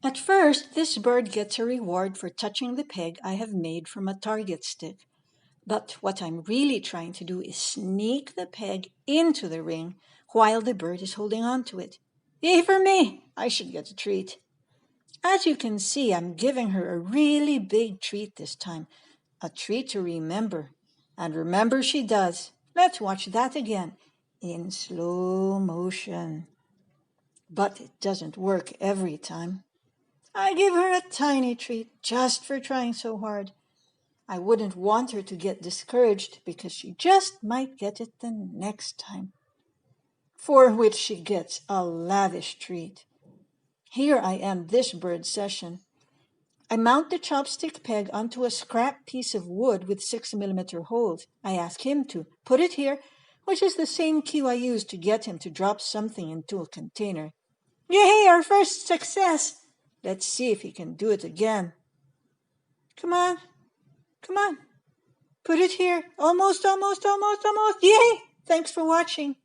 At first, this bird gets a reward for touching the peg I have made from a target stick. But what I'm really trying to do is sneak the peg into the ring while the bird is holding on to it. Yay for me! I should get a treat. As you can see, I'm giving her a really big treat this time. A treat to remember. And remember she does. Let's watch that again in slow motion. But it doesn't work every time. I give her a tiny treat just for trying so hard. I wouldn't want her to get discouraged because she just might get it the next time, for which she gets a lavish treat. Here I end this bird session. I mount the chopstick peg onto a scrap piece of wood with 6mm holes. I ask him to put it here, which is the same cue I used to get him to drop something into a container. Yay, our first success! Let's see if he can do it again. Come on, come on. Put it here. Almost, almost, almost, almost. Yay! Thanks for watching.